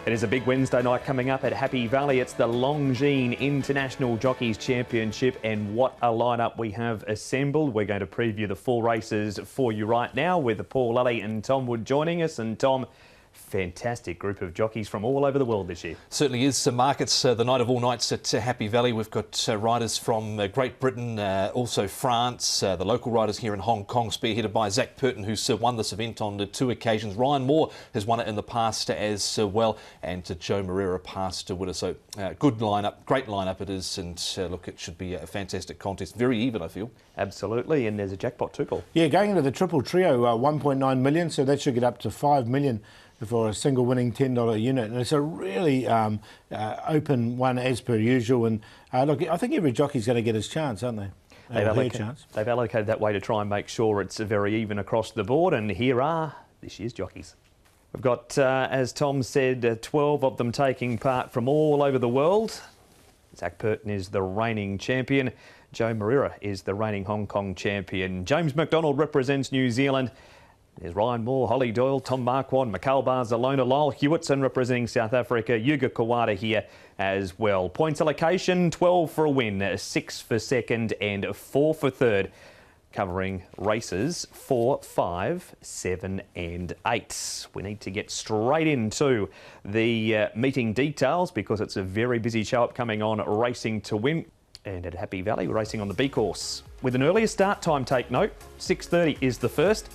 It is a big Wednesday night coming up at Happy Valley. It's the Longines International Jockeys Championship, and what a lineup we have assembled. We're going to preview the full races for you right now with Paul Lally and Tom Wood joining us. And Tom, fantastic group of jockeys from all over the world this year. Certainly is. Mark, it's the night of all nights at Happy Valley. We've got riders from Great Britain, also France, the local riders here in Hong Kong, spearheaded by Zach Purton, who's won this event on 2 occasions. Ryan Moore has won it in the past as well, and Joe Moreira passed with us. So good lineup, great lineup it is, and look, it should be a fantastic contest. Very even, I feel. Absolutely, and there's a jackpot too, Paul. Yeah, going into the triple trio, 1.9 million, so that should get up to 5 million for a single winning $10 unit. And it's a really open one as per usual. And look, I think every jockey's going to get his chance, aren't they? They've allocated that way to try and make sure it's very even across the board. And here are this year's jockeys. We've got, as Tom said, 12 of them taking part from all over the world. Zach Purton is the reigning champion. Joe Moreira is the reigning Hong Kong champion. James McDonald represents New Zealand. There's Ryan Moore, Holly Doyle, Tom Marquand, Mikhail Barzalona, Lyle Hewitson representing South Africa, Yuga Kawada here as well. Points allocation, 12 for a win, 6 for second and 4 for third, covering races 4, 5, 7 and 8. We need to get straight into the meeting details because it's a very busy show upcoming on Racing to Win. And at Happy Valley, we're racing on the B course. With an earlier start time, take note, 6:30 is the first.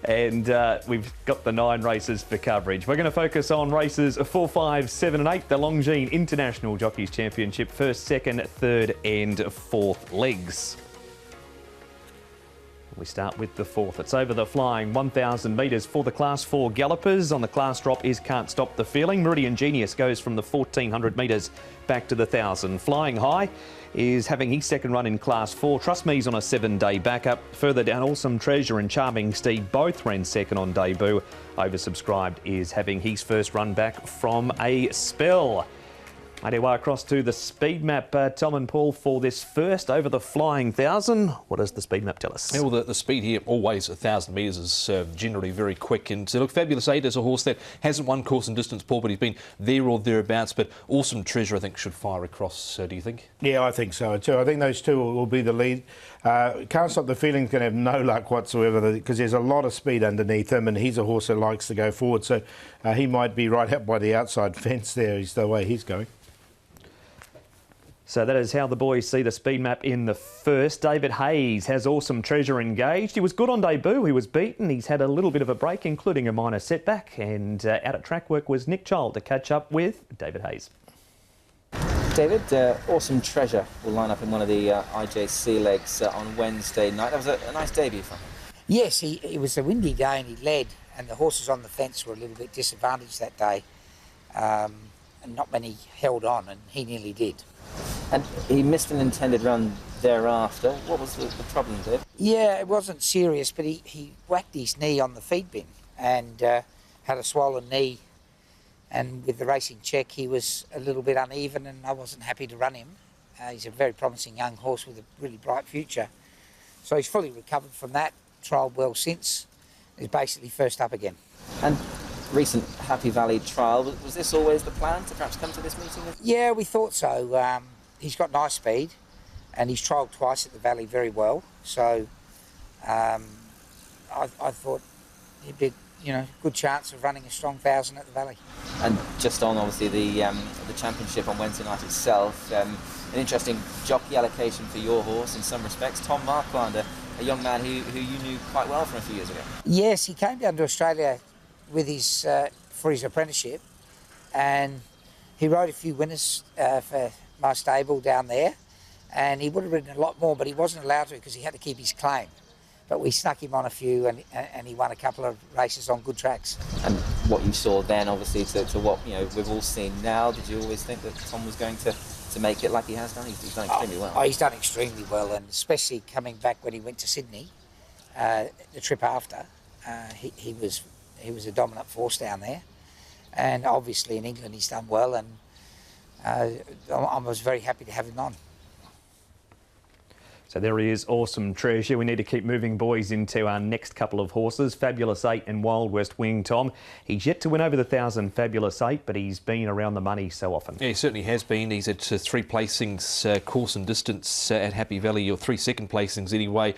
And we've got the 9 races for coverage. We're going to focus on races 4, 5, 7 and 8, the Longines International Jockeys Championship, first, second, third and fourth legs. We start with the fourth. It's over the flying 1,000 metres for the Class 4 gallopers. On the class drop is Can't Stop the Feeling. Meridian Genius goes from the 1,400 metres back to the 1,000. Flying High is having his second run in Class 4. Trust Me's on a 7-day backup. Further down, Awesome Treasure and Charming Steed both ran second on debut. Oversubscribed is having his first run back from a spell. Anyway, across to the speed map, Tom and Paul, for this first over the flying 1,000. What does the speed map tell us? Yeah, well, the speed here, always 1,000 metres, is generally very quick. And look, Fabulous 8 is a horse that hasn't won course and distance, Paul, but he's been there or thereabouts. But Awesome Treasure, I think, should fire across, do you think? Yeah, I think so too. I think those two will be the lead. Can't Stop the Feeling's going to have no luck whatsoever because there's a lot of speed underneath him, and he's a horse that likes to go forward. So he might be right up by the outside fence there, is the way he's going. So that is how the boys see the speed map in the first. David Hayes has Awesome Treasure engaged. He was good on debut. He was beaten. He's had a little bit of a break, including a minor setback. And out at track work was Nick Child to catch up with David Hayes. David, Awesome Treasure will line up in one of the IJC legs on Wednesday night. That was a nice debut for him. Yes, it was a windy day and he led, and the horses on the fence were a little bit disadvantaged that day. And not many held on, and he nearly did. And he missed an intended run thereafter. What was the problem, Dave? Yeah, it wasn't serious, but he whacked his knee on the feed bin and had a swollen knee. And with the racing check, he was a little bit uneven, and I wasn't happy to run him. He's a very promising young horse with a really bright future. So he's fully recovered from that, trialled well since. He's basically first up again. And recent Happy Valley trial, was this always the plan to perhaps come to this meeting? Yeah, we thought so. He's got nice speed and he's trialled twice at the Valley very well. So I thought he'd be, good chance of running a strong 1,000 at the Valley. And just on obviously the championship on Wednesday night itself, an interesting jockey allocation for your horse in some respects. Tom Marquand, a young man who you knew quite well from a few years ago. Yes, he came down to Australia with his for his apprenticeship, and he rode a few winners for my stable down there, and he would have ridden a lot more, but he wasn't allowed to because he had to keep his claim. But we snuck him on a few, and he won a couple of races on good tracks. And what you saw then, obviously, to what we've all seen now, did you always think that Tom was going to make it like he has done? He's done extremely well. Oh, he's done extremely well, and especially coming back when he went to Sydney, the trip after, he was a dominant force down there. And obviously in England he's done well, and I was very happy to have him on. So there he is, Awesome Treasure. We need to keep moving, boys, into our next couple of horses. Fabulous 8 and Wild West Wing, Tom. He's yet to win over the 1,000 Fabulous 8, but he's been around the money so often. Yeah, he certainly has been. He's at 3 placings, course and distance at Happy Valley, or 3 second placings anyway.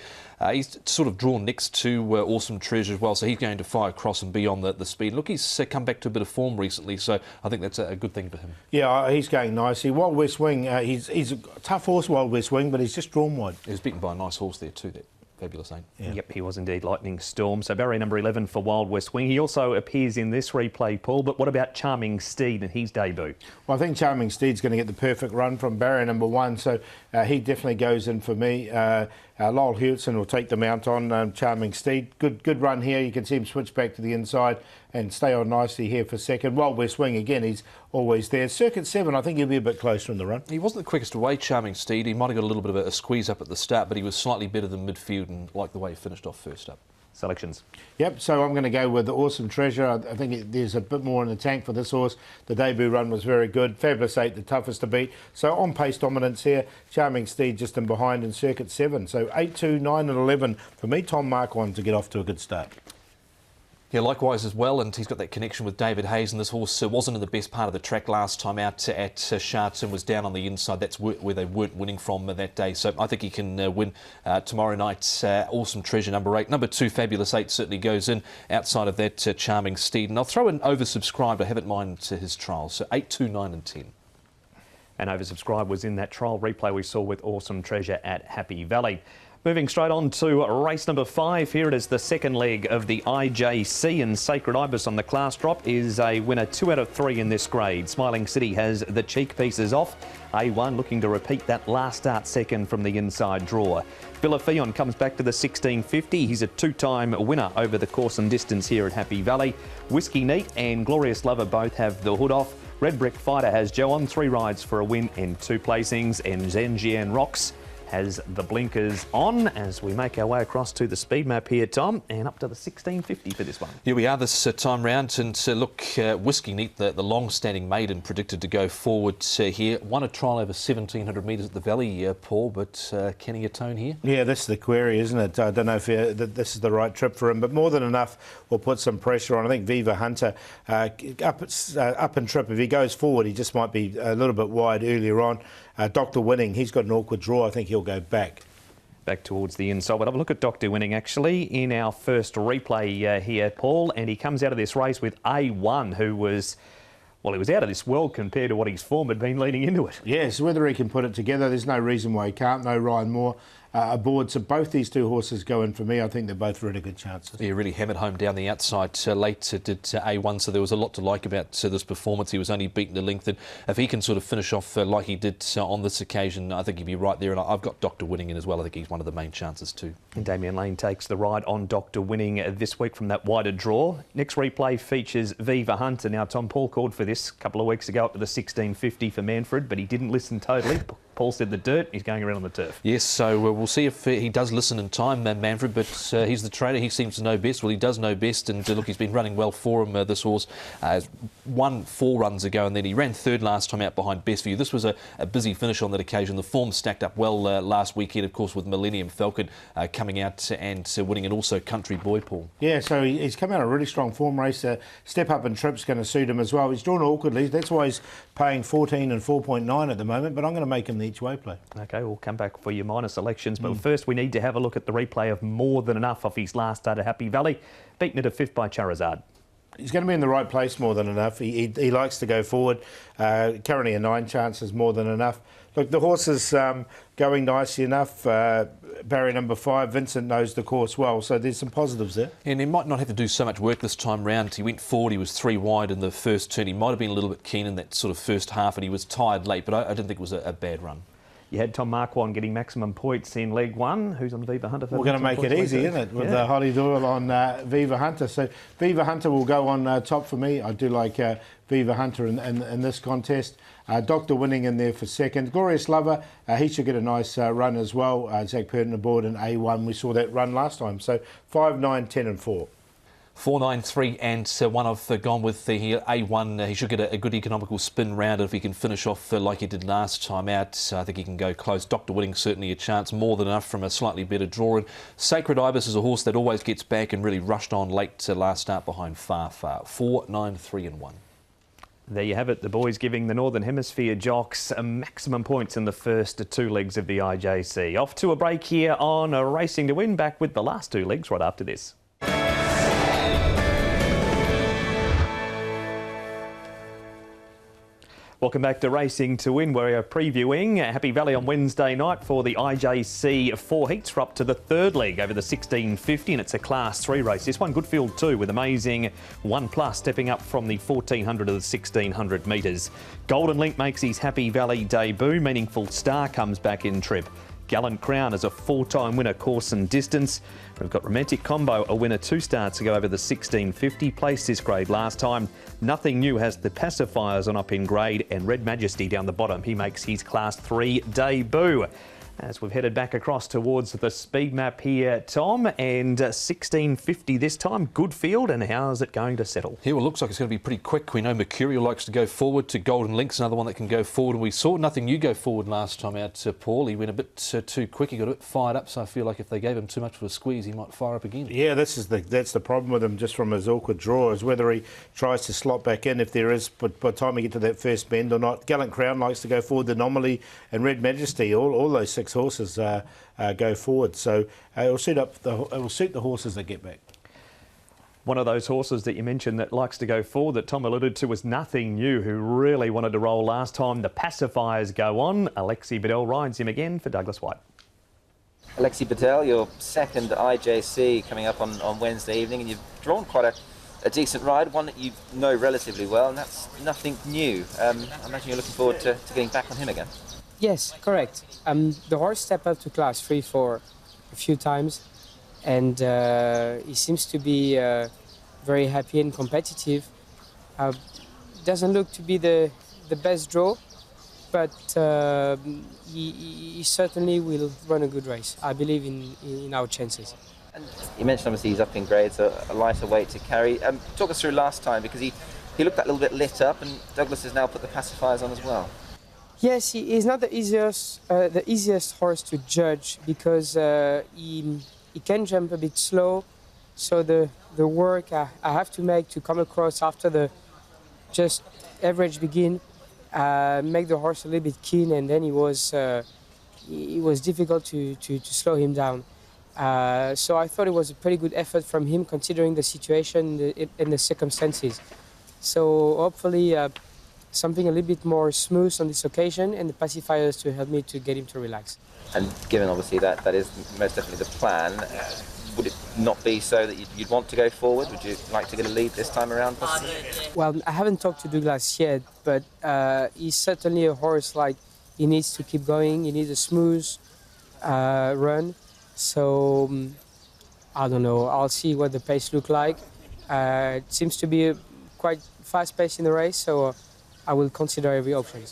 He's sort of drawn next to Awesome Treasure as well, so he's going to fire across and be on the speed. Look, he's come back to a bit of form recently, so I think that's a good thing for him. Yeah, he's going nicely. Wild West Wing, he's a tough horse, Wild West Wing, but he's just drawn wide. He was beaten by a nice horse there too, that Fabulous 8. Yeah. Yep, he was indeed, Lightning Storm. So barrier number 11 for Wild West Wing. He also appears in this replay, Paul, but what about Charming Steed and his debut? Well, I think Charming Steed's going to get the perfect run from barrier number 1, so he definitely goes in for me. Lyle Hewitson will take the mount on Charming Steed. Good run here. You can see him switch back to the inside and stay on nicely here for second. Wild West Wing, again, he's always there. Circuit 7, I think he'll be a bit closer in the run. He wasn't the quickest away, Charming Steed. He might have got a little bit of a squeeze up at the start, but he was slightly better than midfield and liked the way he finished off first up. Selections. Yep, so I'm going to go with the Awesome Treasure. I think there's a bit more in the tank for this horse. The debut run was very good. Fabulous 8, the toughest to beat. So on pace dominance here. Charming Steed just in behind in circuit 7. So 8, 2, 9 and 11 for me. Tom Marquand to get off to a good start. Yeah, likewise as well, and he's got that connection with David Hayes, and this horse wasn't in the best part of the track last time out at Chartres and was down on the inside. That's where they weren't winning from that day, so I think he can win tomorrow night's Awesome Treasure number 8. Number 2, Fabulous 8, certainly goes in outside of that Charming Steed, and I'll throw in Oversubscribed. I haven't mind to his trials, so 8, 2, 9 and 10. And Oversubscribed was in that trial replay we saw with Awesome Treasure at Happy Valley. Moving straight on to race number 5. Here it is, the second leg of the IJC, and Sacred Ibis on the class drop is a winner 2 out of 3 in this grade. Smiling City has the cheek pieces off. A1 looking to repeat that last start second from the inside draw. Villafion comes back to the 1650. He's a 2-time winner over the course and distance here at Happy Valley. Whiskey Neat and Glorious Lover both have the hood off. Red Brick Fighter has Joe on 3 rides for a win and 2 placings, and Zenjian Rocks has the blinkers on as we make our way across to the speed map here, Tom, and up to the 1650 for this one. Here we are this time round, and look, Whiskey Neat, the long-standing maiden, predicted to go forward here. Won a trial over 1,700 metres at the Valley, Paul, but can he atone here? Yeah, that's the query, isn't it? I don't know if this is the right trip for him, but more than enough will put some pressure on. I think Viva Hunter, up and trip, if he goes forward, he just might be a little bit wide earlier on. Dr. Winning, he's got an awkward draw. I think he'll go back towards the inside. But have a look at Dr. Winning actually in our first replay here, Paul, and he comes out of this race with A1, who was, well, he was out of this world compared to what his form had been leading into it. Yes, whether he can put it together, there's no reason why he can't. No Ryan Moore aboard. So both these two horses go in for me. I think they're both really good chances. Yeah, really hammered home down the outside late did A1, so there was a lot to like about this performance. He was only beaten a length, and if he can sort of finish off like he did on this occasion, I think he'd be right there. And I've got Dr. Winning in as well. I think he's one of the main chances too. And Damien Lane takes the ride on Dr. Winning this week from that wider draw. Next replay features Viva Hunter. Now, Tom, Paul called for this a couple of weeks ago up to the 1650 for Manfred, but he didn't listen totally. Paul said the dirt, he's going around on the turf. Yes, so we'll see if he does listen in time, Manfred, but he's the trainer, he seems to know best. Well, he does know best, and look, he's been running well for him, this horse. Won 4 runs ago, and then he ran 3rd last time out behind Best View. This was a busy finish on that occasion. The form stacked up well last weekend, of course, with Millennium Falcon coming out and winning, and also Country Boy, Paul. Yeah, so he's come out a really strong form race. Step Up and Trip's going to suit him as well. He's drawn awkwardly, that's why he's paying 14 and 4.9 at the moment, but I'm going to make him the each way play. OK, we'll come back for your minor selections, but first we need to have a look at the replay of More Than Enough off his last start at Happy Valley, beaten at a 5th by Charizard. He's going to be in the right place, More Than Enough. He likes to go forward. Currently a 9 chance is More Than Enough. Look, the horse is going nicely enough. Barrier number 5, Vincent knows the course well, so there's some positives there. And he might not have to do so much work this time round. He went forward, he was 3 wide in the first turn. He might have been a little bit keen in that sort of first half, and he was tired late, but I didn't think it was a bad run. You had Tom Marquand getting maximum points in leg 1. Who's on Viva Hunter? We're going to make it easy, isn't it? With Holly Doyle on Viva Hunter. So Viva Hunter will go on top for me. I do like Viva Hunter in this contest. Dr. Winning in there for 2nd. Glorious Lover, he should get a nice run as well. Zach Purton aboard in A1. We saw that run last time. So 5, 9, 10 and 4. 4.93 and one I've gone with the A1. He should get a good economical spin round if he can finish off like he did last time out. I think he can go close. Dr. Whitting certainly a chance, more than enough from a slightly better draw. And Sacred Ibis is a horse that always gets back and really rushed on late to last start behind Far. 4.93 and 1. There you have it, the boys giving the Northern Hemisphere jocks maximum points in the first 2 legs of the IJC. Off to a break here on Racing to Win, back with the last 2 legs right after this. Welcome back to Racing to Win. We're previewing Happy Valley on Wednesday night for the IJC 4 heats. We're up to the 3rd leg over the 1650, and it's a Class 3 race. This one good field too, with amazing 1+ stepping up from the 1400 to the 1600 metres. Golden Link makes his Happy Valley debut. Meaningful Star comes back in trip. Gallant Crown is a 4-time winner course and distance. We've got Romantic Combo, a winner 2 starts ago over the 1650, placed this grade last time. Nothing New has the pacifiers on up in grade, and Red Majesty down the bottom. He makes his Class 3 debut. As we've headed back across towards the speed map here, Tom, and 1650 this time. Good field, and how's it going to settle? Yeah, well, it looks like it's going to be pretty quick. We know Mercurial likes to go forward to Golden Links, another one that can go forward. And we saw Nothing New go forward last time out, Paul. He went a bit too quick. He got a bit fired up, so I feel like if they gave him too much of a squeeze, he might fire up again. Yeah, that's the problem with him, just from his awkward draw, is whether he tries to slot back in if there is, by the time we get to that first bend or not. Gallant Crown likes to go forward, the Anomaly and Red Majesty, all those 6 horses go forward, so it will suit the horses that get back. One of those horses that you mentioned that likes to go forward that Tom alluded to was Nothing New, who really wanted to roll last time. The pacifiers go on. Alexi Bedell rides him again for Douglas White. Alexi Bedell, your 2nd IJC coming up on Wednesday evening, and you've drawn quite a decent ride, one that you know relatively well, and that's Nothing New. I imagine you're looking forward to getting back on him again. Yes, correct. The horse stepped up to Class 3 for a few times, and he seems to be very happy and competitive. Doesn't look to be the best draw, but he certainly will run a good race. I believe in our chances. And you mentioned obviously he's up in grade, so a lighter weight to carry. Talk us through last time, because he looked that little bit lit up, and Douglas has now put the pacifiers on as well. Yes, he's not the easiest horse to judge, because he can jump a bit slow. So the work I have to make to come across after the just average begin, make the horse a little bit keen, and then it was difficult to slow him down. So I thought it was a pretty good effort from him, considering the situation and the circumstances. So hopefully something a little bit more smooth on this occasion, and the pacifiers to help me to get him to relax. And given obviously that is most definitely the plan, would it not be so that you'd want to go forward? Would you like to get a lead this time around possibly? Well, I haven't talked to Douglas yet, but he's certainly a horse like he needs to keep going. He needs a smooth run. So I don't know. I'll see what the pace look like. It seems to be quite fast pace in the race, so I will consider every option.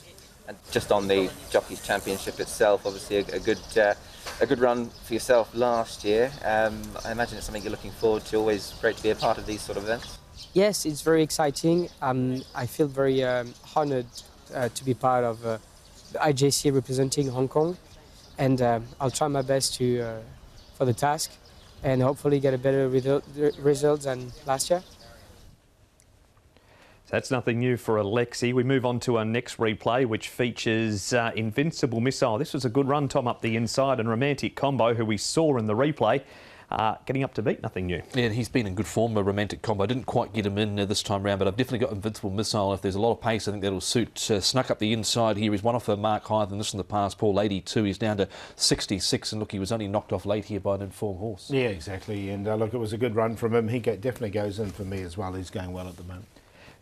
And just on the Jockeys Championship itself, obviously a good run for yourself last year. I imagine it's something you're looking forward to. Always great to be a part of these sort of events. Yes, it's very exciting. I feel very honoured to be part of the IJC representing Hong Kong, and I'll try my best for the task, and hopefully get a better result than last year. That's Nothing New for Alexi. We move on to our next replay, which features Invincible Missile. This was a good run, Tom, up the inside, and Romantic Combo, who we saw in the replay, getting up to beat Nothing New. Yeah, he's been in good form, a Romantic Combo. I didn't quite get him in this time round, but I've definitely got Invincible Missile. If there's a lot of pace, I think that'll suit. Snuck up the inside here. He's one off a mark higher than this in the past. Paul, 82. He's down to 66, and look, he was only knocked off late here by an informed horse. Yeah, exactly. And look, it was a good run from him. He definitely goes in for me as well. He's going well at the moment.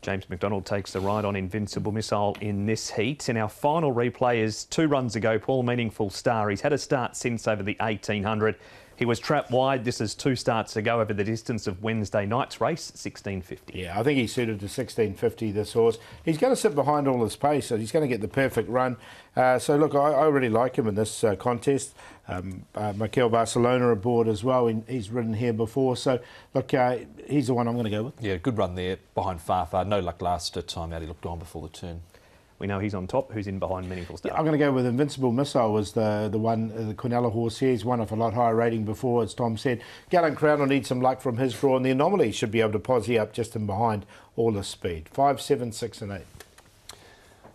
James McDonald takes the ride on Invincible Missile in this heat. And our final replay is 2 runs ago, Paul, Meaningful Star. He's had a start since over the 1800. He was trapped wide. This is 2 starts ago over the distance of Wednesday night's race, 16.50. Yeah, I think he's suited to 16.50, this horse. He's going to sit behind all his pace, so he's going to get the perfect run. So, look, I really like him in this contest. Mikel Barcelona aboard as well. He's ridden here before. So, look, he's the one I'm going to go with. Yeah, good run there behind Farfar. No luck last time out. He looked on before the turn. We know he's on top. Who's in behind Meaningful Star? Yeah, I'm going to go with Invincible Missile was the one, the Quinella horse here. He's won off a lot higher rating before, as Tom said. Gallant Crown will need some luck from his draw, and the Anomaly should be able to posse up just in behind all the speed. 5, 7, 6 and 8.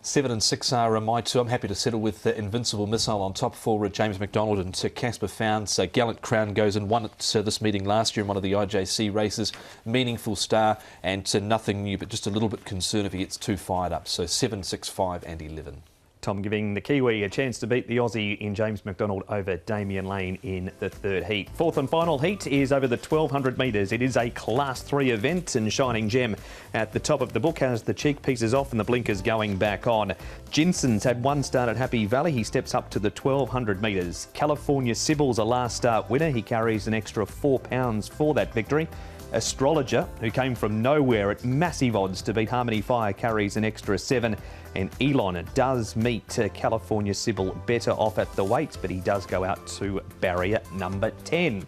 7 and 6 are my two. I'm happy to settle with Invincible Missile on top for James McDonald and Casper Founds. Gallant Crown goes and won at this meeting last year in one of the IJC races. Meaningful Star and nothing new, but just a little bit concerned if he gets too fired up. So 7, 6, 5 and 11. Tom giving the Kiwi a chance to beat the Aussie in James McDonald over Damien Lane in the 3rd heat. 4th and final heat is over the 1200 metres. It is a Class 3 event, and Shining Gem at the top of the book has the cheek pieces off and the blinkers going back on. Jinson's had 1 start at Happy Valley. He steps up to the 1200 metres. California Sybil's a last start winner. He carries an extra £4 for that victory. Astrologer, who came from nowhere at massive odds to beat Harmony Fire, carries an extra 7. And Elon does meet California Sybil better off at the weights, but he does go out to barrier number 10.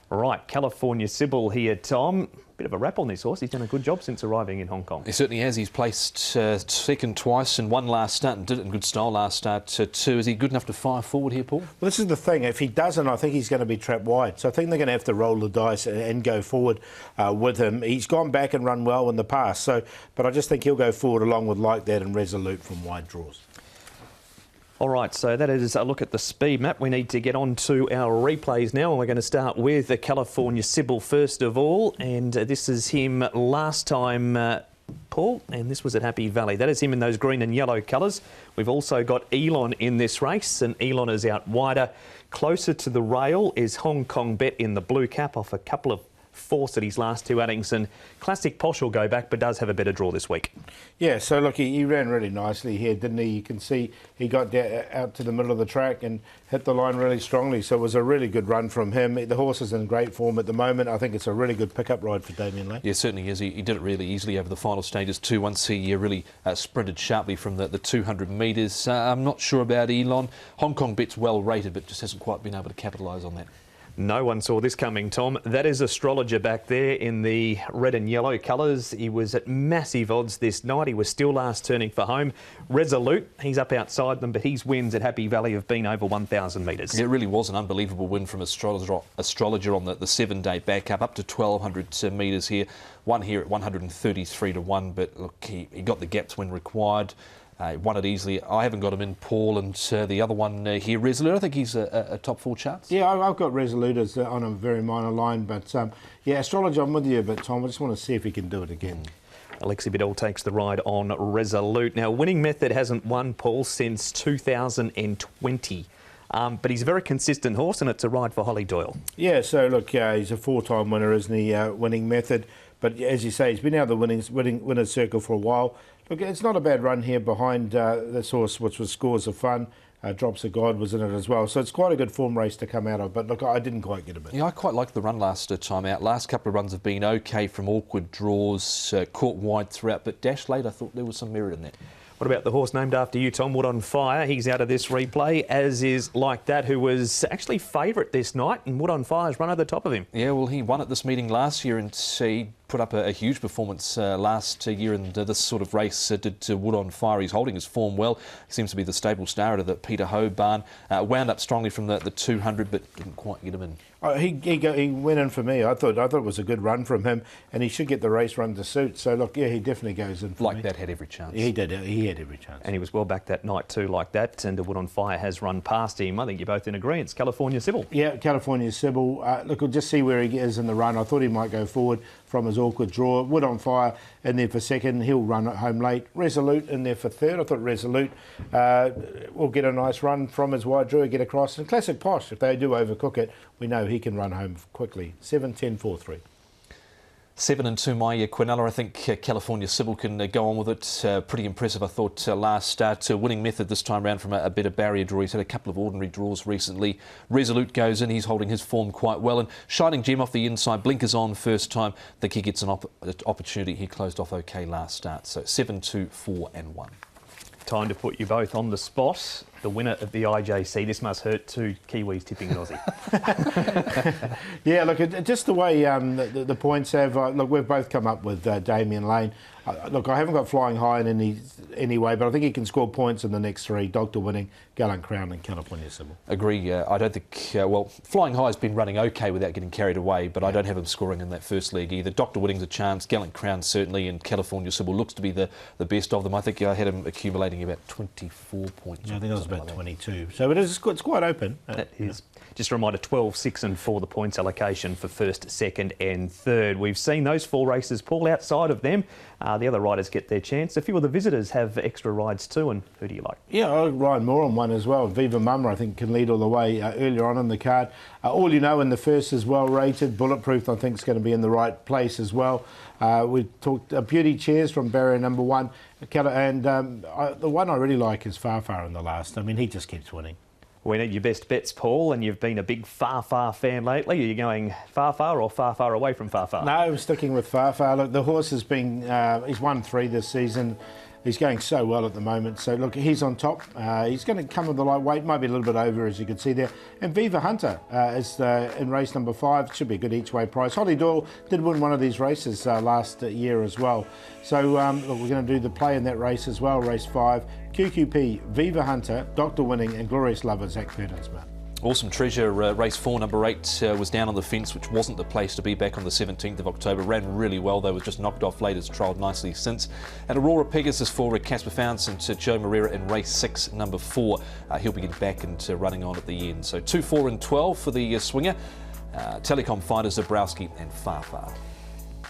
Right, California Sybil here, Tom. Bit of a rap on this horse. He's done a good job since arriving in Hong Kong. He certainly has. He's placed second twice and 1 last start and did it in good style last start too. Is he good enough to fire forward here, Paul? Well, this is the thing. If he doesn't, I think he's going to be trapped wide. So I think they're going to have to roll the dice and go forward with him. He's gone back and run well in the past. So, but I just think he'll go forward along with Like That and Resolute from wide draws. All right, so that is a look at the speed map. We need to get on to our replays now, and we're going to start with the California Sybil first of all. And this is him last time, Paul, and this was at Happy Valley. That is him in those green and yellow colours. We've also got Elon in this race, and Elon is out wider. Closer to the rail is Hong Kong Bet in the blue cap off a couple of force at his last 2 outings, and Classic Posh will go back but does have a better draw this week. Yeah, so look, he ran really nicely here, didn't he? You can see he got out to the middle of the track and hit the line really strongly, so it was a really good run from him. The horse is in great form at the moment. I think it's a really good pickup ride for Damien Lane. Yeah, certainly is. He did it really easily over the final stages too, once he really sprinted sharply from the 200 metres. I'm not sure about Elon. Hong Kong Bet's well rated but just hasn't quite been able to capitalise on that. No one saw this coming, Tom. That is Astrologer back there in the red and yellow colours. He was at massive odds this night. He was still last turning for home. Resolute, he's up outside them, but his wins at Happy Valley have been over 1,000 metres. Yeah, it really was an unbelievable win from Astrologer on the 7-day back up to 1,200 metres here. Won here at 133 to 1, but look, he got the gaps when required. Won it easily. I haven't got him in, Paul, and the other one here, Resolute. I think he's a top 4 chance. Yeah, I've got Resolute as on a very minor line, but yeah, Astrologer, I'm with you, but Tom, I just want to see if he can do it again. Alexi Biddell takes the ride on Resolute. Now, Winning Method hasn't won, Paul, since 2020. But he's a very consistent horse, and it's a ride for Holly Doyle. Yeah, so look, he's a 4-time winner, isn't he, Winning Method? But as you say, he's been out of the winner's circle for a while. Look, it's not a bad run here behind this horse, which was Scores of Fun. Drops of God was in it as well. So it's quite a good form race to come out of. But look, I didn't quite get a bit. Yeah, I quite liked the run last time out. Last couple of runs have been okay from awkward draws, caught wide throughout, but dashed late, I thought there was some merit in that. What about the horse named after you, Tom, Wood on Fire? He's out of this replay, as is Like That, who was actually favourite this night, and Wood on Fire's run over the top of him. Yeah, well, he won at this meeting last year, and he put up a huge performance last year in this sort of race. Did Wood on Fire. He's holding his form well. He seems to be the stable star out of the Peter Ho barn. Wound up strongly from the 200, but didn't quite get him in. He went in for me. I thought it was a good run from him, and he should get the race run to suit. So look, yeah, he definitely goes in for me. Like That had every chance. He did. He had every chance. And he was well back that night too, Like That. And Wood on Fire has run past him. I think you're both in agreement. California Sybil. Yeah, California Sybil. Look, we'll just see where he is in the run. I thought he might go forward from his awkward draw. Wood on Fire in there for second. He'll run at home late. Resolute in there for third. I thought Resolute will get a nice run from his wide draw, get across. And Classic Posh, if they do overcook it, we know he can run home quickly. 7, 10, 4, 3. 7-2 my Quinella. I think California Civil can go on with it. Pretty impressive, I thought, last start. Winning method this time round from a better barrier draw. He's had a couple of ordinary draws recently. Resolute goes in. He's holding his form quite well. And Shining Gem off the inside. Blinkers on first time. I think he gets an opportunity. He closed off okay last start. So 7-2, 4 and 1. Time to put you both on the spot. The winner of the IJC. This must hurt two Kiwis tipping an Aussie. Yeah, look, just the way the points have. Look, we've both come up with Damien Lane. Look, I haven't got Flying High in any way, but I think he can score points in the next three. Doctor Winning, Gallant Crown and California Civil. Agree. I don't think... well, Flying High has been running okay without getting carried away, but I don't have him scoring in that first leg either. Doctor Winning's a chance, Gallant Crown certainly, and California Civil looks to be the best of them. I think I had him accumulating about 24 points. Yeah, I think that was about 22. So it's quite open. That is. Just a reminder, 12, 6 and 4 the points allocation for first, second and third. We've seen those 4 races pull outside of them. The other riders get their chance. A few of the visitors have extra rides too, and who do you like? Yeah, I like Ryan Moore on one as well. Viva Mumra, I think, can lead all the way earlier on in the card. All You Know in the first is well rated. Bulletproof, I think, is going to be in the right place as well. We talked Beauty Chairs from barrier number 1. And the one I really like is Far in the last. I mean, he just keeps winning. We need your best bets, Paul, and you've been a big Far fan lately. Are you going Far or far away from Far? No, I'm sticking with Far. Look, the horse has been, he's won 3 this season. He's going so well at the moment. So, look, he's on top. He's going to come with the light weight, might be a little bit over, as you can see there. And Viva Hunter is in race number 5. Should be a good each-way price. Holly Doyle did win one of these races last year as well. So, look, we're going to do the play in that race as well, race 5. QQP, Viva Hunter, Doctor Winning and Glorious Lover, Zach Purtonsmart. Awesome Treasure, race 4, number 8, was down on the fence, which wasn't the place to be back on the 17th of October. Ran really well, though, was just knocked off late, has trialled nicely since. And Aurora Pegasus for Casper Founds and Joe Moreira in race 6, number 4. He'll be getting back into running on at the end. So 2, 4 and 12 for the swinger. Telecom Fighters, Zabrowski and Far.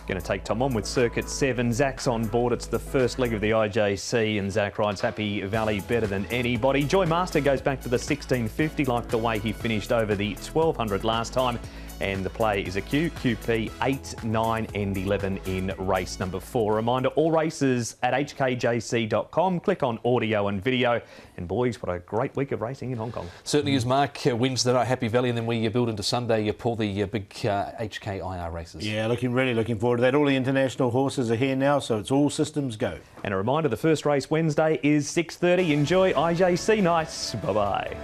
Going to take Tom on with Circuit 7. Zach's on board. It's the first leg of the IJC, and Zach rides Happy Valley better than anybody. Joy Master goes back to the 1650, like the way he finished over the 1200 last time. And the play is a QQP 8, 9 and 11 in race number 4. Reminder, all races at hkjc.com. Click on audio and video. And boys, what a great week of racing in Hong Kong. Certainly is, Mark. Wednesday night, Happy Valley, and then we build into Sunday. You pull the big HKIR races. Yeah, really looking forward to that. All the international horses are here now, so it's all systems go. And a reminder, the first race Wednesday is 6:30. Enjoy IJC nights. Bye-bye.